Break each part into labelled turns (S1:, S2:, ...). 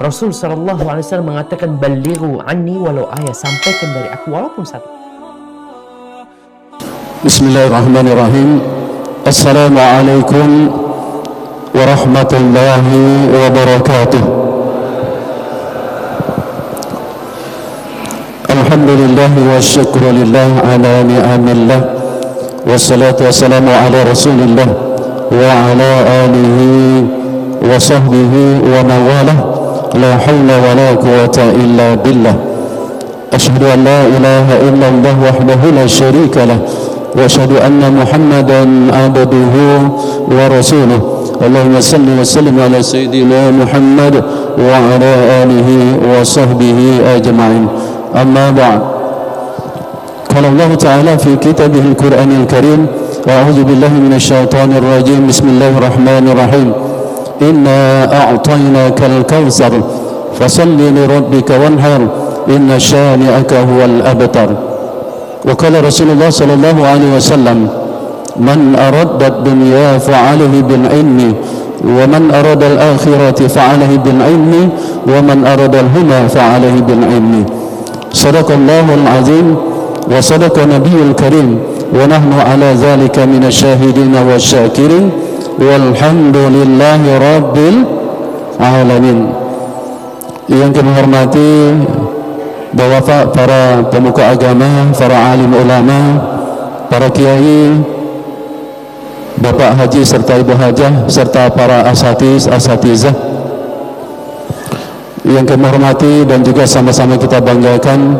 S1: Rasul SAW mengatakan, balighu anni walau ayat, sampaikan dari aku walaupun satu.
S2: Bismillahirrahmanirrahim. Assalamualaikum warahmatullahi wabarakatuh. Alhamdulillah wa syukru lillah ala ni'amillah, wassalatu wassalamu ala rasulillah wa ala alihi wa sahbihi wa mawalah, la hawla wa la quwata illa billah. Asyhadu an la ilaha illallah wahdahu la syarika lah, wa asyhadu anna Muhammadan abduhu wa rasuluh. Allahumma salli wa sallim ala sayyidina Muhammad wa ala alihi wa sahbihi ajma'in. Amma ba'd. Qala Allah Ta'ala fi kitabihil Qur'anil Karim, a'udzu billahi minasy syaithanir rajim. Bismillahirrahmanirrahim. Inna a'tainakal kautsar fasalli li rabbika wanhar inna syani'aka huwal abtar. Wa qala Rasulullah sallallahu alaihi wasallam, man arada ad-dunya fa'alaihi bil ilmi wa man arada al-akhirati fa'alaihi bil ilmi wa man arada al-huma fa'alaihi bil ilmi. Sadaqallahul azim wa sadaqa nabiyul karim wa nahnu ala dhalika minasy syahidin wasyakirin walhamdulillahi rabbil alamin. Yang kami hormati Bapak para pemuka agama, para alim ulama, para kiai, Bapak haji serta ibu hajah, serta para asatizah yang kami hormati, dan juga sama-sama kita banggakan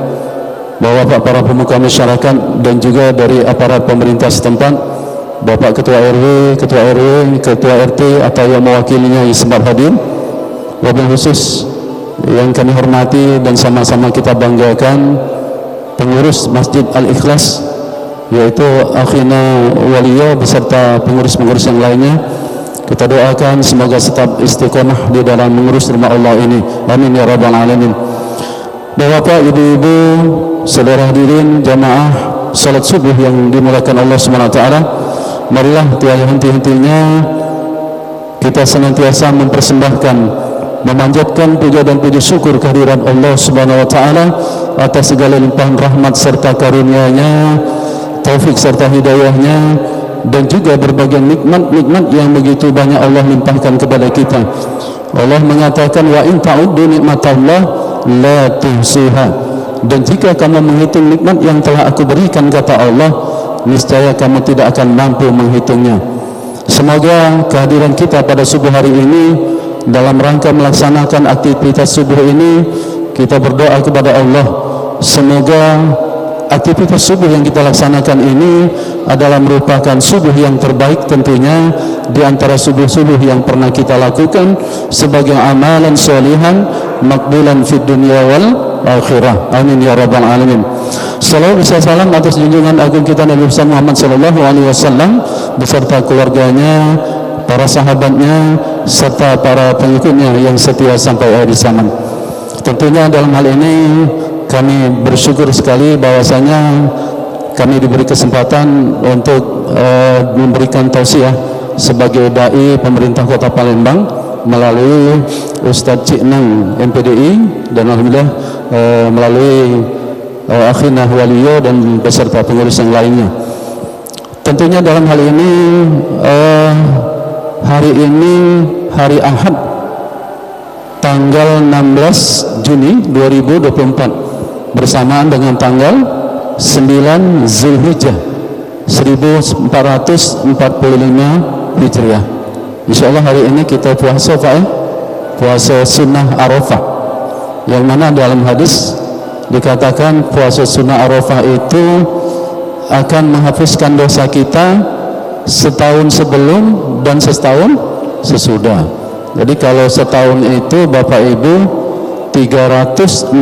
S2: Bapak para pemuka masyarakat dan juga dari aparat pemerintah setempat, Bapak Ketua RW, Ketua RT atau yang mewakilinya yang sempat hadir, wabil khusus yang kami hormati dan sama-sama kita banggakan pengurus Masjid Al-Ikhlas, yaitu akhina Waliyo beserta pengurus-pengurus yang lainnya. Kita doakan semoga tetap istiqomah di dalam mengurus rumah Allah ini, amin ya rabbal alamin. Bapak, ibu-ibu, saudara hadirin jamaah salat subuh yang dimulakan Allah Subhanahu wa taala, marilah tiada henti-hentinya kita senantiasa mempersembahkan, memanjatkan puja dan puji syukur kehadiran Allah Subhanahu wa taala atas segala limpahan rahmat serta karunia-Nya, taufik serta hidayahnya, dan juga berbagai nikmat-nikmat yang begitu banyak Allah limpahkan kepada kita. Allah mengatakan, wa in ta'uddu nikmatallah la tuhsuha, dan jika kamu menghitung nikmat yang telah aku berikan, kata Allah, niscaya kamu tidak akan mampu menghitungnya. Semoga kehadiran kita pada subuh hari ini dalam rangka melaksanakan aktivitas subuh ini, kita berdoa kepada Allah, semoga aktivitas subuh yang kita laksanakan ini adalah merupakan subuh yang terbaik tentunya di antara subuh-subuh yang pernah kita lakukan sebagai amalan sholihan makbulan fid dunya wal akhirah, amin ya rabbal alamin. Salawat dan salam atas junjungan agung kita Nabi Muhammad sallallahu alaihi wasallam beserta keluarganya, para sahabatnya, serta para pengikutnya yang setia sampai akhir zaman. Tentunya dalam hal ini kami bersyukur sekali bahwasanya kami diberi kesempatan untuk memberikan tausiah sebagai dai pemerintah Kota Palembang melalui Ustadz Cik Nang MPDI, dan alhamdulillah melalui akhina Waliyo dan beserta pengurus yang lainnya. Tentunya dalam hal ini hari ini hari Ahad tanggal 16 Juni 2024 bersamaan dengan tanggal 9 Zulhijjah 1445 Hijriah. Insyaallah hari ini kita puasa Pak ya? Puasa sunnah Arafah, yang mana dalam hadis dikatakan puasa sunnah Arafah itu akan menghapuskan dosa kita setahun sebelum dan setahun sesudah. Jadi kalau setahun itu Bapak Ibu 365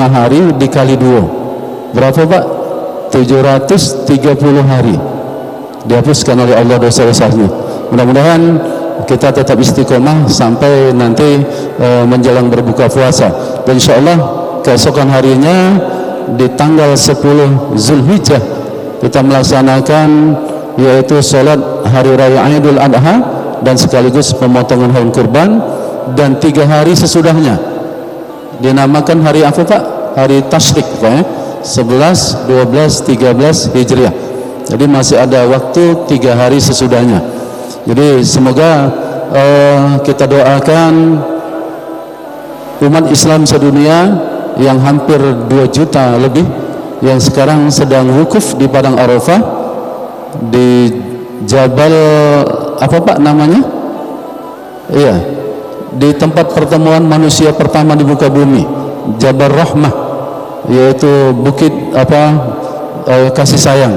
S2: hari dikali 2 berapa Pak? 730 hari dihapuskan oleh Allah dosa-dosanya. Mudah-mudahan kita tetap istiqomah sampai nanti menjelang berbuka puasa, dan insyaallah keesokan harinya di tanggal 10 Zulhijjah kita melaksanakan yaitu sholat hari raya Idul Adha dan sekaligus pemotongan hewan kurban dan 3 hari sesudahnya. Dinamakan hari apa Pak? Hari Tasyrik Pak ya? 11, 12, 13 Hijriah. Jadi masih ada waktu 3 hari sesudahnya. Jadi semoga kita doakan umat Islam sedunia yang hampir 2 juta lebih yang sekarang sedang wukuf di Padang Arafah di Jabal apa Pak namanya? Iya, di tempat pertemuan manusia pertama di muka bumi, Jabal Rahmah, yaitu bukit kasih sayang.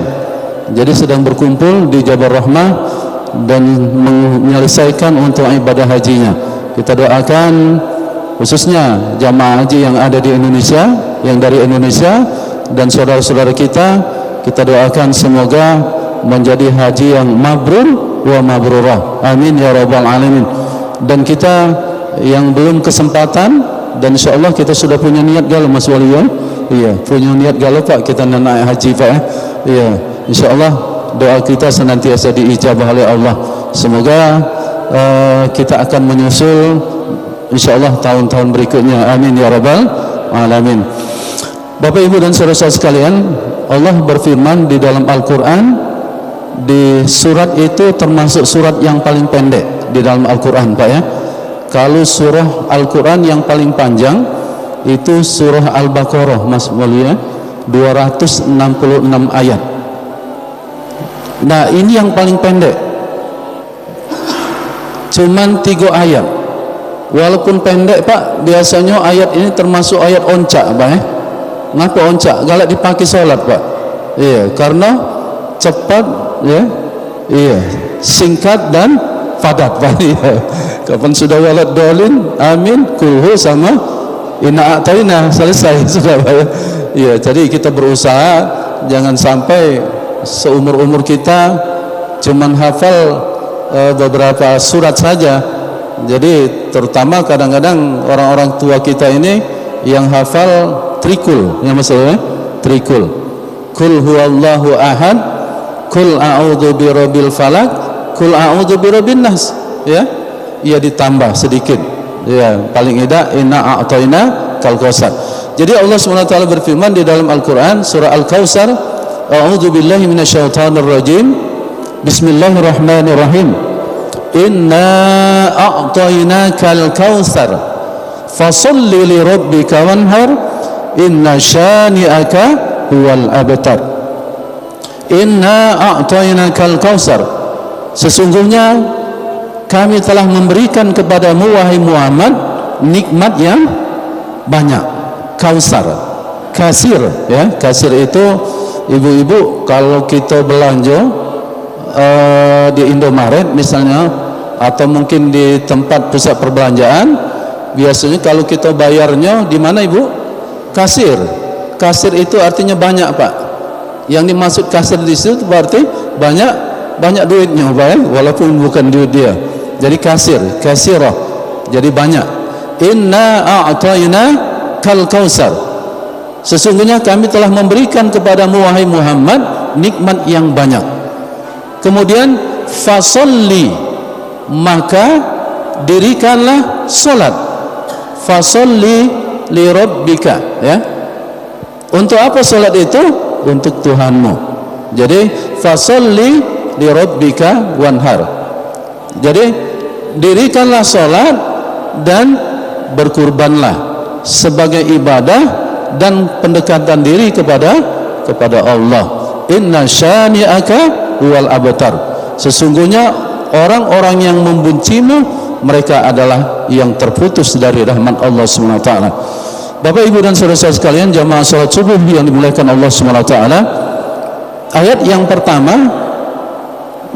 S2: Jadi sedang berkumpul di Jabal Rahmah dan menyelesaikan untuk ibadah hajinya. Kita doakan khususnya jamaah haji yang ada di Indonesia, yang dari Indonesia dan saudara-saudara kita doakan semoga menjadi haji yang mabrur wa mabrurah. Amin ya rabbal alamin. Dan kita yang belum kesempatan, dan insyaallah kita sudah punya niat galau Mas Wali ya. Iya, punya niat galau Pak, kita nak naik haji Pak ya. Iya, insyaallah doa kita senantiasa diijabah oleh Allah. Semoga kita akan menyusul insyaallah tahun-tahun berikutnya. Amin ya rabbal alamin. Bapak Ibu dan saudara-saudara sekalian, Allah berfirman di dalam Al-Qur'an, di surat itu termasuk surat yang paling pendek di dalam Al-Quran Pak ya. Kalau surah Al-Quran yang paling panjang itu surah Al-Baqarah Mas Mulia, 266 ayat. Nah ini yang paling pendek, cuman 3 ayat. Walaupun pendek Pak, biasanya ayat ini termasuk ayat oncak Pak ya. Ngapa oncak? Galak dipakai sholat Pak. Iya, karena cepat ya, iya, singkat dan padat Pak. Iya. Kapan sudah walad dolin, amin, kulhu sama inna a'taina, selesai sudah Pak ya. Iya, jadi kita berusaha jangan sampai seumur-umur kita cuman hafal beberapa surat saja. Jadi terutama kadang-kadang orang-orang tua kita ini yang hafal trikul, yang maksudnya trikul. Kul huwallahu ahad, kul a'udzu birabbil falaq, kul a'udzu birabbin nas. Ya, ia ditambah sedikit. Ya, paling tidak inna a'taina kal kausar. Jadi Allah SWT berfirman di dalam Al-Qur'an surah Al-Kausar, a'udzu billahi minasyaitonir rajim. Bismillahirrahmanirrahim. Inna a'tainakal kausar fasholli li rabbika wanhar inna syani'aka huwal abtar. Inna a'tainakal kausar, sesungguhnya kami telah memberikan kepadamu wahai Muhammad nikmat yang banyak. Kausar, kasir ya, kasir itu ibu-ibu kalau kita belanja di Indomaret misalnya, atau mungkin di tempat pusat perbelanjaan, biasanya kalau kita bayarnya di mana Ibu? Kasir. Kasir itu artinya banyak Pak. Yang dimaksud kasir di situ berarti banyak duitnya Pak ya? Walaupun bukan duit dia. Jadi kasir, kasirah. Jadi banyak. Inna a'tayna kal kausar, sesungguhnya kami telah memberikan kepadamu wahai Muhammad nikmat yang banyak. Kemudian fasolli, maka dirikanlah solat. Fasolli li rabbika ya. Untuk apa solat itu? Untuk Tuhanmu. Jadi fasolli li rabbika wanhar. Jadi dirikanlah solat dan berkurbanlah sebagai ibadah dan pendekatan diri kepada Allah. Inna syani'aka huwal abtar, sesungguhnya orang-orang yang membencimu mereka adalah yang terputus dari rahmat Allah SWT. Bapak Ibu dan saudara-saudara sekalian, jamaah salat subuh yang dimuliakan Allah SWT, ayat yang pertama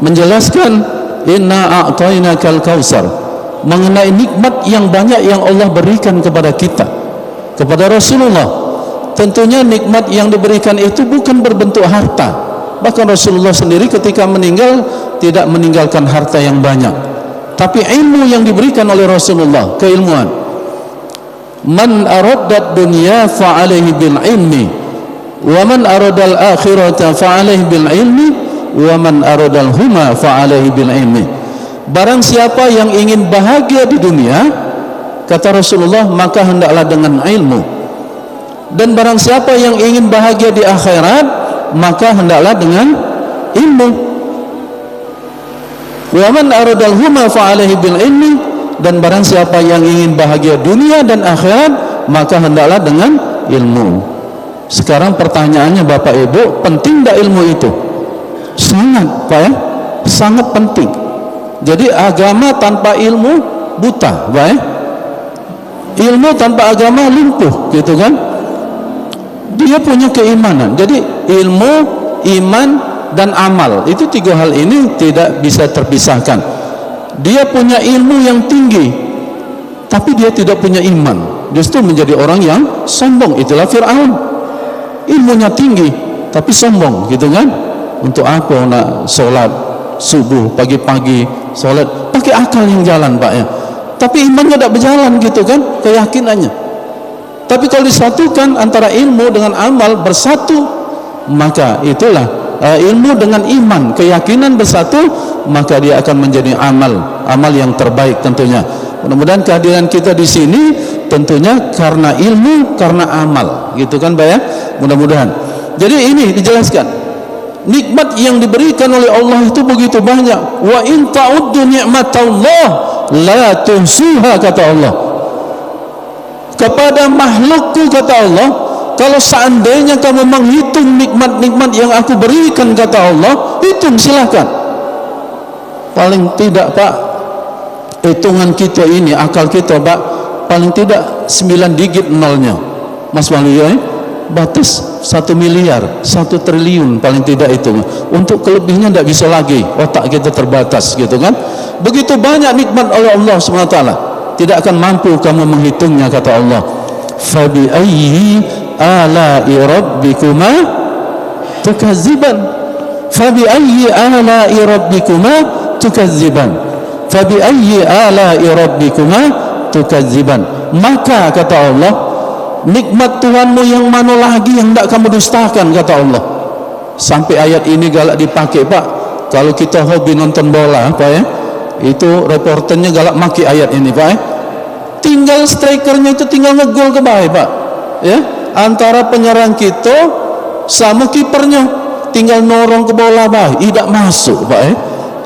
S2: menjelaskan inna a'tainakal kausar, mengenai nikmat yang banyak yang Allah berikan kepada kita, kepada Rasulullah. Tentunya nikmat yang diberikan itu bukan berbentuk harta. Bahkan Rasulullah sendiri ketika meninggal tidak meninggalkan harta yang banyak, tapi ilmu yang diberikan oleh Rasulullah, keilmuan. Man aradad dunya fa alaihi bil ilmi wa man aradal akhirata fa alaihi bil ilmi wa man aradal huma fa alaihi bil ilmi. Barang siapa yang ingin bahagia di dunia, Kata Rasulullah, maka hendaklah dengan ilmu. Dan barang siapa yang ingin bahagia di akhirat, maka hendaklah dengan ilmu. Wa man aradal huma fa alaihi bil ilmi, dan barang siapa yang ingin bahagia dunia dan akhirat, maka hendaklah dengan ilmu. Sekarang pertanyaannya Bapak Ibu, penting tak ilmu itu? Sangat, Pak ya? Sangat penting. Jadi agama tanpa ilmu buta, Pak ya? Ilmu tanpa agama lumpuh, gitu kan? Dia punya keimanan. Jadi ilmu, iman, dan amal, itu tiga hal ini tidak bisa terpisahkan. Dia punya ilmu yang tinggi, tapi dia tidak punya iman, justru menjadi orang yang sombong. Itulah Fir'aun. Ilmunya tinggi tapi sombong, gitu kan? Untuk apa nak sholat subuh pagi-pagi, sholat pakai akal yang jalan, Pak ya, tapi imannya tidak berjalan, gitu kan, keyakinannya. Tapi kalau disatukan antara ilmu dengan amal bersatu, maka itulah ilmu dengan iman, keyakinan bersatu, maka dia akan menjadi amal yang terbaik tentunya. Mudah-mudahan kehadiran kita di sini tentunya karena ilmu, karena amal, gitu kan, Pak ya? Mudah-mudahan. Jadi ini dijelaskan, nikmat yang diberikan oleh Allah itu begitu banyak. Wa in ta'uddu ni'matallah la tuhsuha, kata Allah. Kepada makhlukku, kata Allah, kalau seandainya kamu menghitung nikmat-nikmat yang aku berikan, kata Allah, hitung silakan. Paling tidak, Pak, hitungan kita ini, akal kita, Pak, paling tidak 9 digit nolnya, Mas Waluyo, batas 1 miliar, 1 triliun paling tidak itu. Untuk kelebihnya tidak bisa lagi, otak kita terbatas, gitu kan. Begitu banyak nikmat oleh Allah SWT, tidak akan mampu kamu menghitungnya, kata Allah. Fabi ayyi ala'i rabbikuma tukazziban, fabi ayyi ala'i rabbikuma tukazziban, fabi ayyi ala'i rabbikuma tukazziban. Maka kata Allah, nikmat Tuhanmu yang mana lagi yang tidak kamu dustakan, kata Allah. Sampai ayat ini galak dipakai, Pak. Kalau kita hobi nonton bola, Pak ya, itu reporternya galak maki ayat ini, Pak ya. Tinggal strikernya itu tinggal ngegol ke bawah, Pak ya. Antara penyerang kita sama kipernya tinggal norong ke bola bawah, tidak masuk, Pak ya.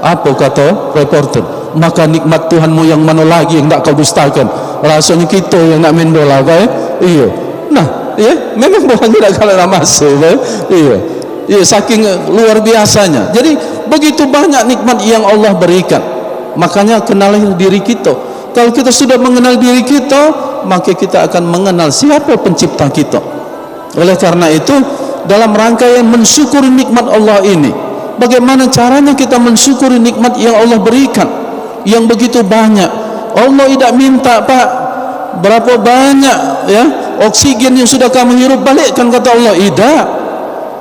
S2: Apa kata reporter? Maka nikmat Tuhanmu yang mana lagi yang tak kau dustakan. Rasanya kita yang nak main bola, Pak ya. Iya. Nah, ya, memang bola tidak kalau nak masuk, Pak ya. Iya. Iya, saking luar biasanya. Jadi begitu banyak nikmat yang Allah berikan. Makanya kenalilah diri kita. Kalau kita sudah mengenal diri kita, maka kita akan mengenal siapa pencipta kita. Oleh karena itu, dalam rangkaian mensyukuri nikmat Allah ini, bagaimana caranya kita mensyukuri nikmat yang Allah berikan yang begitu banyak. Allah tidak minta, Pak, berapa banyak ya oksigen yang sudah kamu hirup, balikkan, kata Allah. Tidak.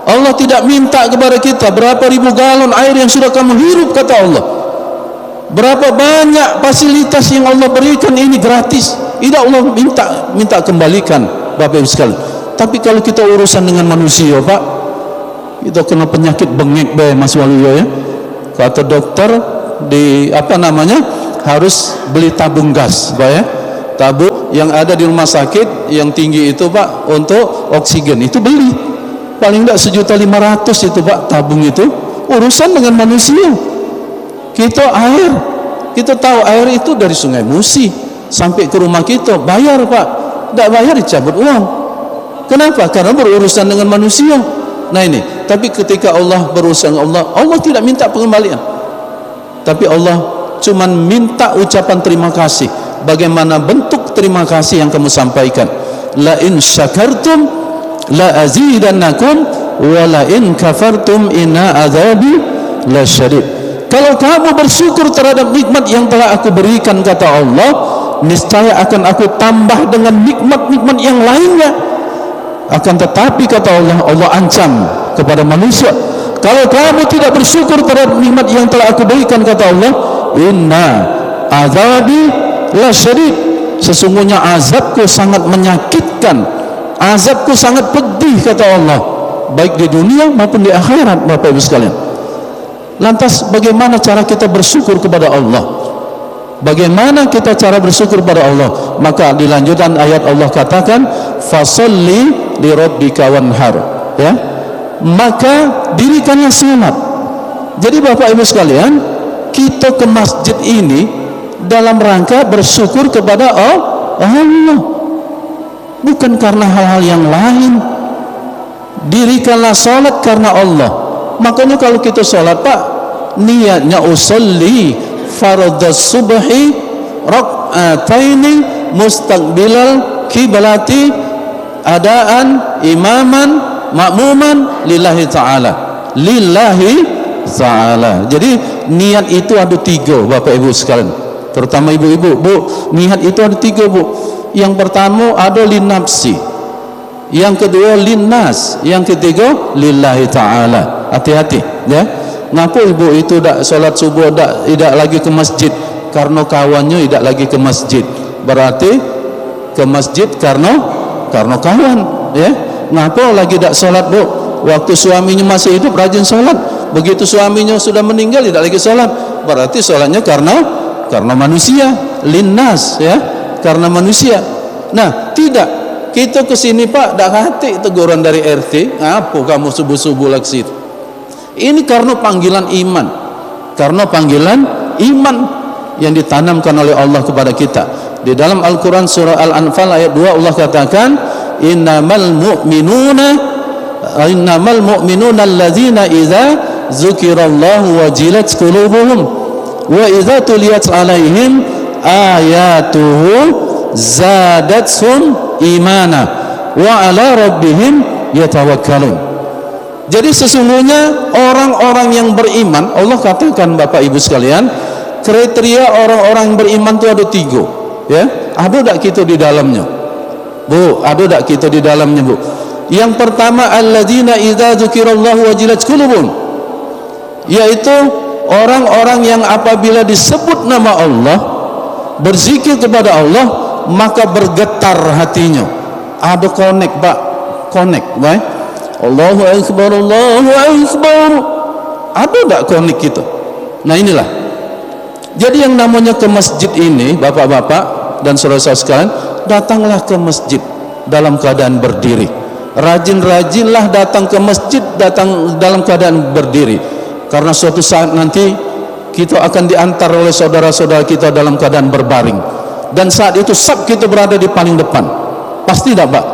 S2: Allah tidak minta kepada kita berapa ribu galon air yang sudah kamu hirup, kata Allah. Berapa banyak fasilitas yang Allah berikan ini gratis. Tidak, Allah minta kembalikan, Bapak Ibu sekalian. Tapi kalau kita urusan dengan manusia, Pak, kita kena penyakit bengek, Mas Waluyo ya. Kata dokter di harus beli tabung gas, Pak ya. Tabung yang ada di rumah sakit yang tinggi itu, Pak, untuk oksigen itu beli. Paling tidak 1.500.000 itu, Pak, tabung itu. Urusan dengan manusia. Kita air, kita tahu air itu dari Sungai Musi sampai ke rumah kita, bayar, Pak. Tidak bayar dicabut uang. Kenapa? Karena berurusan dengan manusia. Nah ini, tapi ketika Allah berurusan dengan Allah tidak minta pengembalian. Tapi Allah cuma minta ucapan terima kasih. Bagaimana bentuk terima kasih yang kamu sampaikan? La in syakartum la azidannakum wa la in kafartum inna azabi la syadid. Kalau kamu bersyukur terhadap nikmat yang telah aku berikan, kata Allah, niscaya akan aku tambah dengan nikmat-nikmat yang lainnya. Akan tetapi, kata Allah, Allah ancam kepada manusia, kalau kamu tidak bersyukur terhadap nikmat yang telah aku berikan, kata Allah, inna azabi la syadid, sesungguhnya azabku sangat menyakitkan, azabku sangat pedih, kata Allah, baik di dunia maupun di akhirat, Bapak Ibu sekalian. Lantas bagaimana cara kita bersyukur kepada Allah? Bagaimana kita cara bersyukur pada Allah? Maka di lanjutan ayat Allah katakan, fasalli li rabbika wanhar, ya. Maka dirikanlah salat. Jadi Bapak Ibu sekalian, kita ke masjid ini dalam rangka bersyukur kepada Allah, bukan karena hal-hal yang lain. Dirikanlah salat karena Allah. Makanya kalau kita salat, Pak, niatnya usolli fardhus subhi rak'ataini mustaqbilal kiblati adaan imaman makmuman lillahi ta'ala, lillahi ta'ala. Jadi niat itu ada 3 Bapak Ibu sekalian, terutama ibu-ibu. Bu, niat itu ada 3 Bu. Yang pertama ada linafsi, yang kedua linnas, yang ketiga lillahi ta'ala. Hati-hati ya. Ngapa ibu itu tak solat subuh tidak lagi ke masjid? Karena kawannya tidak lagi ke masjid. Berarti ke masjid karena kawan ya. Ngapa lagi tak solat Bu? Waktu suaminya masih hidup rajin solat, begitu suaminya sudah meninggal tidak lagi solat. Berarti solatnya karena manusia, linnas ya, karena manusia. Nah, tidak. Kita kesini Pak, dak hati teguran dari RT, apa kamu subuh-subuh lagi situ? Ini karena panggilan iman, karena panggilan iman yang ditanamkan oleh Allah kepada kita. Di dalam Al-Quran surah Al-Anfal ayat 2 Allah katakan, innamal mu'minuna alladzina idza dzukirallahu wajilat qulubuhum wa idza tuliyat alaihim ayatuhu zadatuhum imana wa ala rabbihim yatawakkalun. Jadi sesungguhnya orang-orang yang beriman, Allah katakan Bapak Ibu sekalian, kriteria orang-orang beriman itu ada 3 ya. Ada tak kita di dalamnya Bu? Ada tak kita di dalamnya Bu? Yang pertama, alladzina idza dzukirallahu wajilat qulubuhum, yaitu orang-orang yang apabila disebut nama Allah, berzikir kepada Allah, maka bergetar hatinya. Ada connect Pak, connect baik. Allahu Akbar, Allahu Akbar. Ada tak connect kita? Nah inilah. Jadi yang namanya ke masjid ini, bapak-bapak dan saudara-saudara sekalian, datanglah ke masjid dalam keadaan berdiri. Rajin-rajinlah datang ke masjid, datang dalam keadaan berdiri. Karena suatu saat nanti kita akan diantar oleh saudara-saudara kita dalam keadaan berbaring. Dan saat itu saf kita berada di paling depan. Pasti tak Pak?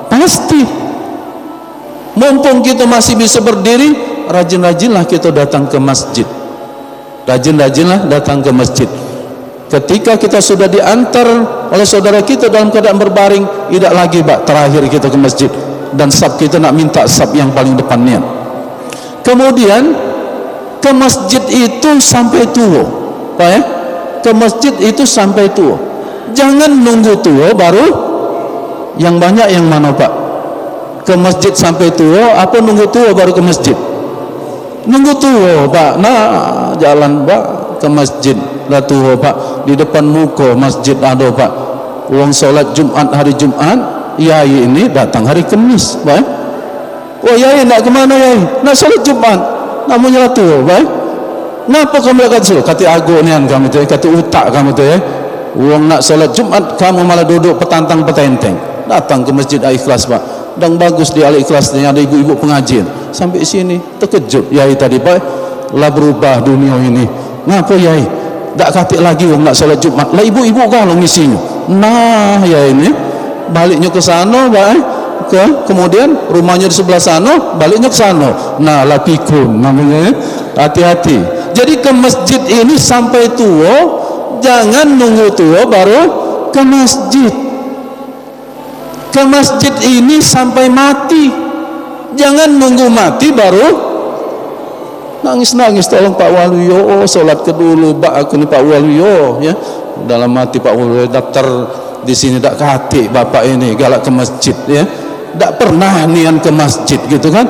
S2: Pasti. Mumpung kita masih bisa berdiri, rajin-rajinlah kita datang ke masjid. Rajin-rajinlah datang ke masjid. Ketika kita sudah diantar oleh saudara kita dalam keadaan berbaring, tidak lagi Pak terakhir kita ke masjid, dan saf kita nak minta saf yang paling depannya. Kemudian ke masjid itu sampai tua Pak ya. Ke masjid itu sampai tua. Jangan nunggu tua baru. Yang banyak yang mana Pak? Ke masjid sampai tua, apa nunggu tua baru ke masjid? Nunggu tua Pak, nah jalan Pak ke masjid lah tua Pak, di depan muka masjid ada Pak uang solat Jumat hari Jumat, yai ini datang hari Kamis Pak. Oh yai nak kemana yai? Nak solat Jumat, namanya lah tua Pak. Ngapa kamu kata so? Kata ago ni kamu tu, kata utak kamu tu ya. Uang nak solat Jumat, kamu malah duduk petantang petenteng. Datang ke masjid ikhlas Pak. Dan bagus di Al-Ikhlas ni ada ibu-ibu pengajian. Sampai sini terkejut yai tadi Pak, lah berubah dunia ini. Ngapa yai? Tak kata lagi orang nak solat Jumat. Lah ibu-ibu kalau ngisinya. Nah yai ini baliknya ke sana Pak. Kemudian rumahnya di sebelah sana, baliknya ke sana. Nah lah pikun namanya. Hati-hati. Jadi ke masjid ini sampai tua, jangan nunggu tua baru ke masjid. Ke masjid ini sampai mati, jangan nunggu mati baru nangis-nangis. Tolong Pak Waluyo, solat ke dulu Pak, aku ni Pak Waluyo ya. Dalam hati Pak Waluyo daftar di sini tak kati bapak ini galak ke masjid ya. Tak pernah nian ke masjid gitu kan.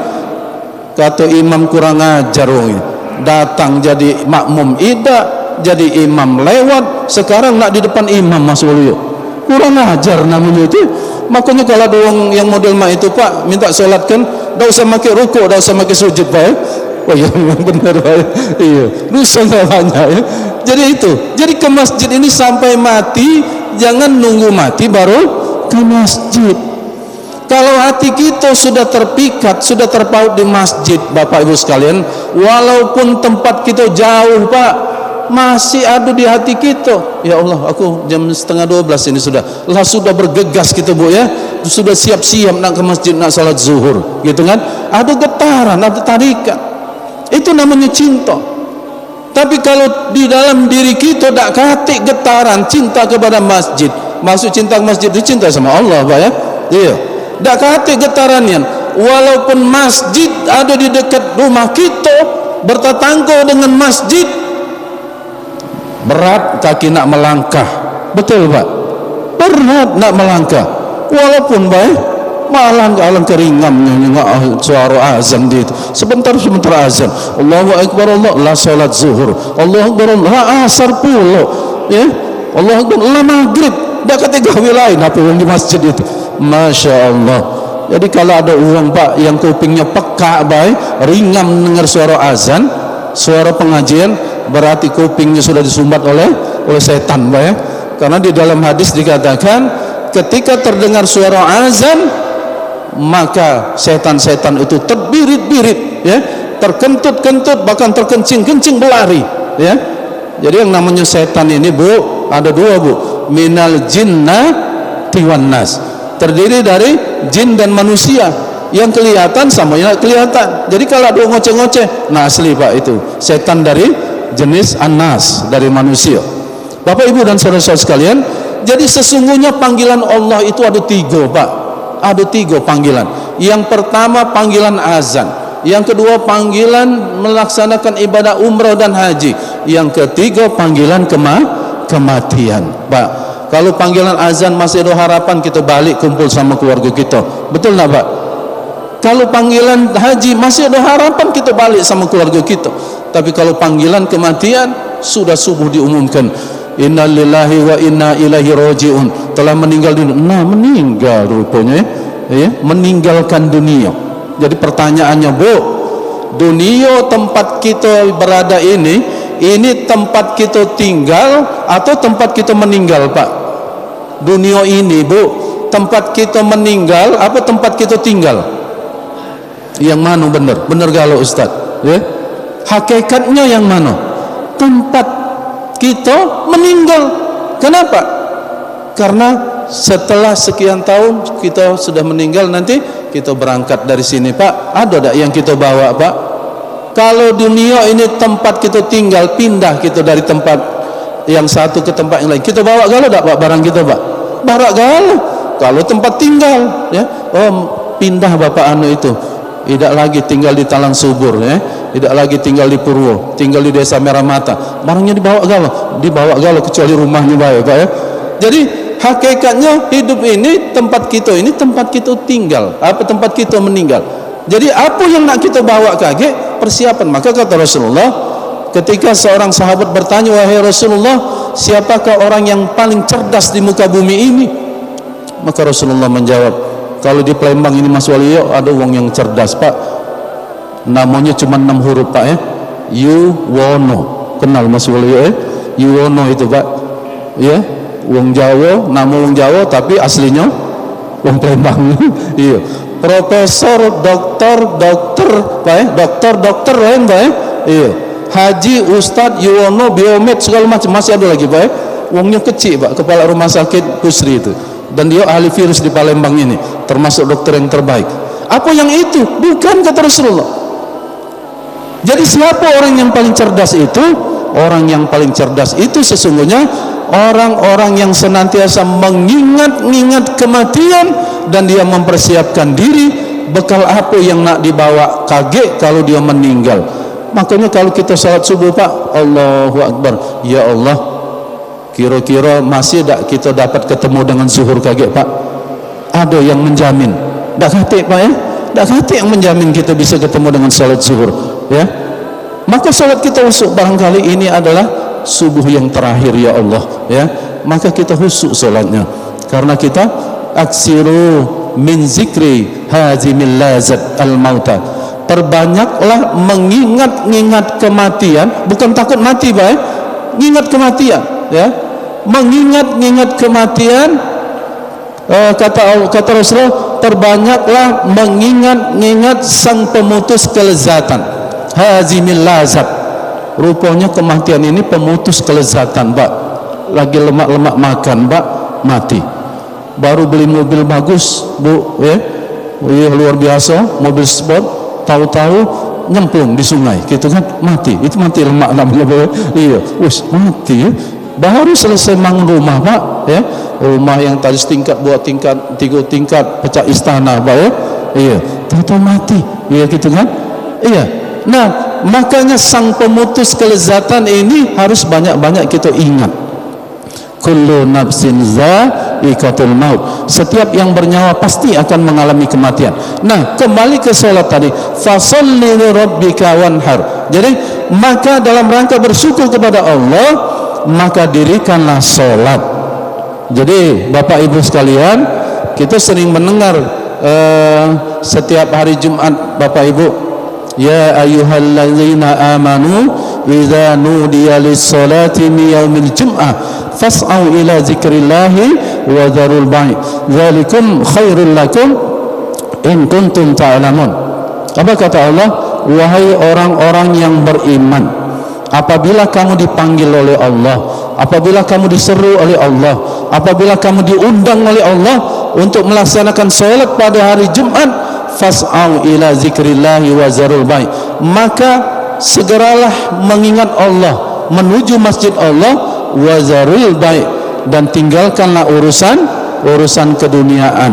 S2: Kata imam kurang ajar ini. Datang jadi makmum tidak, jadi imam lewat, sekarang nak di depan imam Mas Waluyo. Kurang ajar namanya itu. Makanya kalau ada orang yang model mak itu Pak minta solatkan, tak usah pakai rukuk, tak usah pakai sujud Pak. Oh iya memang benar Pak ya. Iya, dosa nggak banyak ya. Jadi itu, jadi ke masjid ini sampai mati, jangan nunggu mati baru ke masjid. Kalau hati kita sudah terpikat, sudah terpaut di masjid, Bapak Ibu sekalian, walaupun tempat kita jauh Pak, masih ada di hati kita. Ya Allah, aku jam 11:30 ini sudah bergegas kita Bu ya, sudah siap-siap nak ke masjid, nak salat zuhur gitu kan, ada getaran, ada tarikan, itu namanya cinta. Tapi kalau di dalam diri kita tak katik getaran cinta kepada masjid, maksud cinta ke masjid itu cinta sama Allah Pak ya, iya, tak katik getarannya, walaupun masjid ada di dekat rumah kita, bertetangga dengan masjid, berat kaki nak melangkah, betul Pak, berat nak melangkah, walaupun baik malah alangkah ringannya suara azan di itu, sebentar azan, Allahu Akbar, Allah la salat zuhur, Allahu Akbar, la asar pula ya, Allahu Akbar, la maghrib, dah ketiga wilayah apa yang di masjid itu, Masya Allah. Jadi kalau ada orang Pak yang kupingnya peka baik, ringan mendengar suara azan, suara pengajian, berarti kupingnya sudah disumbat oleh setan Pak ya. Karena di dalam hadis dikatakan ketika terdengar suara azan, maka setan-setan itu terbirit-birit ya, terkentut-kentut, bahkan terkencing-kencing berlari ya. Jadi yang namanya setan ini Bu, ada dua Bu, minal jinnati wan nas, terdiri dari jin dan manusia, yang kelihatan sama yang tidak kelihatan. Jadi kalau ada ngoceh-ngoceh, nah asli Pak itu setan dari jenis anas, dari manusia. Bapak Ibu dan saudara-saudara sekalian, jadi sesungguhnya panggilan Allah itu ada tiga Pak, ada tiga panggilan. Yang pertama panggilan azan, yang kedua panggilan melaksanakan ibadah umrah dan haji, yang ketiga panggilan kematian Pak. Kalau panggilan azan masih ada harapan kita balik kumpul sama keluarga kita, betul nggak Pak? Kalau panggilan haji masih ada harapan kita balik sama keluarga kita. Tapi kalau panggilan kematian sudah subuh diumumkan, inna lillahi wa inna ilaihi raji'un, telah meninggal dunia. Nah meninggal rupanya ya, meninggalkan dunia. Jadi pertanyaannya Bu, dunia tempat kita berada ini tempat kita tinggal atau tempat kita meninggal Pak? Dunia ini Bu, tempat kita meninggal apa tempat kita tinggal? Yang mana benar? Benar galau Ustaz ya? Hakikatnya yang mana? Tempat kita meninggal. Kenapa? Karena setelah sekian tahun kita sudah meninggal, nanti kita berangkat dari sini Pak, ada tak yang kita bawa Pak? Kalau dunia ini tempat kita tinggal, pindah kita dari tempat yang satu ke tempat yang lain, kita bawa galau tak Pak barang kita Pak? Bawa galau. Kalau tempat tinggal ya, oh pindah Bapak anu itu, tidak lagi tinggal di Talang Subur ya, tidak lagi tinggal di Purwo, tinggal di Desa Merah Mata, barangnya dibawa galau kecuali rumahnya baik Pak ya. Jadi hakikatnya hidup ini tempat kita tinggal, apa tempat kita meninggal. Jadi apa yang nak kita bawa kaget persiapan. Maka kata Rasulullah, ketika seorang sahabat bertanya, wahai Rasulullah, siapakah orang yang paling cerdas di muka bumi ini? Maka Rasulullah menjawab, kalau di Palembang ini Mas Waliyo ada wong yang cerdas Pak, namanya cuma 6 huruf Pak ya, Yuwono. Kenal Mas Waliyo ya? Yuwono itu Pak ya, wong Jawa, nama wong Jawa tapi aslinya wong Palembang. Iya, profesor, dokter Pak ya, dokter ya Pak ya. Iya, haji, ustad, Yuwono, biomed segala macam, masih ada lagi Pak ya. Wongnya kecil Pak, kepala rumah sakit Pusri itu, dan dia ahli virus di Palembang ini, termasuk dokter yang terbaik. Apa yang itu? Bukan, kata Rasulullah. Jadi siapa orang yang paling cerdas itu? Orang yang paling cerdas itu sesungguhnya orang-orang yang senantiasa mengingat kematian, dan dia mempersiapkan diri bekal apa yang nak dibawa kaget kalau dia meninggal. Makanya kalau kita salat subuh Pak, Allahu Akbar, ya Allah, kira-kira masih tak kita dapat ketemu dengan zuhur kaget Pak? Ada yang menjamin? Tak khatik Pak ya? Tak khatik yang menjamin kita bisa ketemu dengan salat zuhur ya? Maka salat kita husuk, barangkali ini adalah subuh yang terakhir ya Allah ya, maka kita husuk salatnya, karena kita aksiru min zikri hazimil lazat al mauta, perbanyaklah mengingat-ingat kematian, bukan takut mati, baik, ingat kematian, ya, mengingat-ingat kematian. Kata Rasulullah, perbanyaklah mengingat-ingat sang pemutus kelezatan, hazimil lazat. Rupanya kematian ini pemutus kelezatan, Pak. Lagi lemak-lemak makan, Pak, mati. Baru beli mobil bagus, Bu, ya, luar biasa, mobil sport, tahu-tahu nyemplung di sungai, gitu kan, mati. Itu mati lemak namanya, Bu. Iya, mati. Baru selesai bangun rumah, Pak, ya, rumah yang tadi setingkat, 2 tingkat, 3 tingkat, pecah istana, Pak, ya, iya, tahu-tahu mati, iya, gitu kan, iya. Nah, makanya sang pemutus kelezatan ini harus banyak-banyak kita ingat. Kullu nafsin za'iqatul maut. Setiap yang bernyawa pasti akan mengalami kematian. Nah, kembali ke solat tadi, fasalli li rabbika wanhar. Jadi, maka dalam rangka bersyukur kepada Allah, maka dirikanlah solat. Jadi, Bapak Ibu sekalian, kita sering mendengar setiap hari Jumat, Bapak Ibu, ya ayyuhalladzina amanu idza nudiya lis-salati min yaumil jum'ah fas'au ila zikrillahi wa dzarul bai' dzalikum khairul lakum in kuntum ta'lamun. Apa kata Allah? Wahai orang-orang yang beriman, apabila kamu dipanggil oleh Allah, apabila kamu diseru oleh Allah, apabila kamu diundang oleh Allah untuk melaksanakan salat pada hari Jumat, fas'au ila zikrillahi wa dzarul bai', maka segeralah mengingat Allah, menuju masjid Allah, wa dzarul bai', dan tinggalkanlah urusan keduniaan,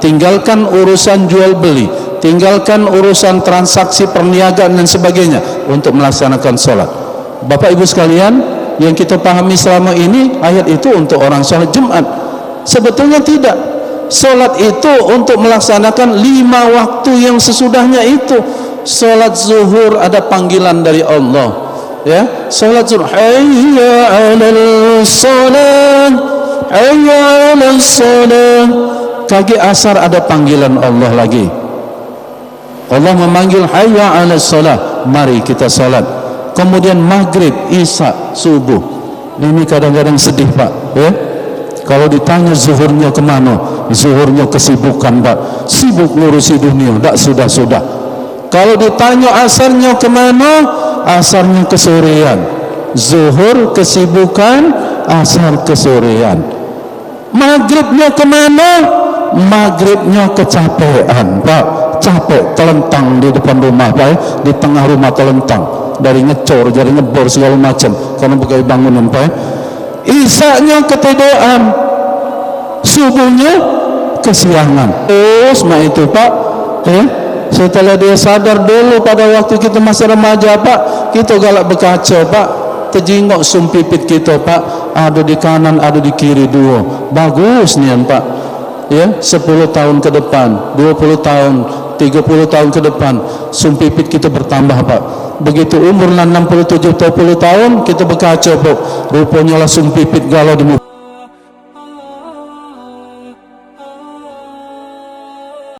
S2: tinggalkan urusan jual beli, tinggalkan urusan transaksi perniagaan dan sebagainya untuk melaksanakan sholat. Bapak Ibu sekalian, yang kita pahami selama ini, ayat itu untuk orang sholat Jumat. Sebetulnya tidak. Sholat itu untuk melaksanakan 5 waktu yang sesudahnya itu. Sholat zuhur ada panggilan dari Allah, ya, sholat zuhur, hayya 'alal shalah, hayya 'alal shalah. Kaki asar ada panggilan Allah lagi. Allah memanggil hayya 'alal shalah, mari kita salat. Kemudian maghrib, isya, subuh. Ini kadang-kadang sedih, Pak, ya. Kalau ditanya zuhurnya kemana, zuhurnya kesibukan, Pak, sibuk ngurusi dunia, tak sudah-sudah. Kalau ditanya asarnya kemana, asarnya kesorean. Zuhur kesibukan, asar kesorean. Maghribnya kemana? Maghribnya kecapean, Pak, capek, telentang di depan rumah, Pak, di tengah rumah telentang, dari ngecor, dari ngebor segala macam karena pegawai bangunan, Pak. Isanya ketiduran, subuhnya kesiangan. Terus mah itu, Pak, ya. Setelah dia sadar dulu pada waktu kita masih remaja, Pak, kita galak berkaca, Pak, terjingok sumpipit kita, Pak, ada di kanan, ada di kiri, 2 bagus nih, Pak, ya. 10 tahun ke depan, 20 tahun, 30 tahun ke depan, sumpipit kita bertambah, Pak. Begitu umur 67-70 tahun, kita berkaca, Pak, rupanya lah sumpipit galau di